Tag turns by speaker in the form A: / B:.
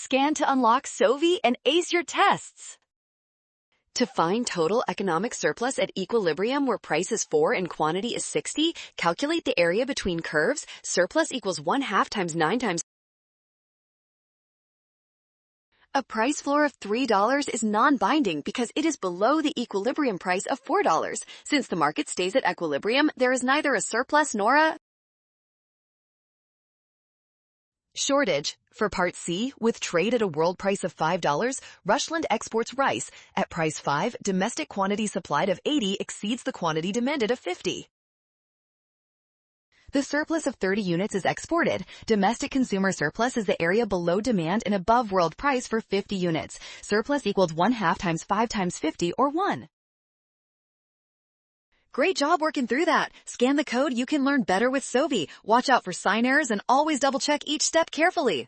A: Scan to unlock Sovi and ace your tests. To find total economic surplus at equilibrium where price is 4 and quantity is 60, calculate the area between curves. Surplus equals 1/2 times 9 times. A price floor of $3 is non-binding because it is below the equilibrium price of $4. Since the market stays at equilibrium, there is neither a surplus nor a shortage. For Part C, with trade at a world price of $5, Rushland exports rice. At price 5, domestic quantity supplied of 80 exceeds the quantity demanded of 50. The surplus of 30 units is exported. Domestic consumer surplus is the area below demand and above world price for 50 units. Surplus equals 1/2 times 5 times 50, or 1. Great job working through that. Scan the code. You can learn better with Sovi. Watch out for sign errors and always double check each step carefully.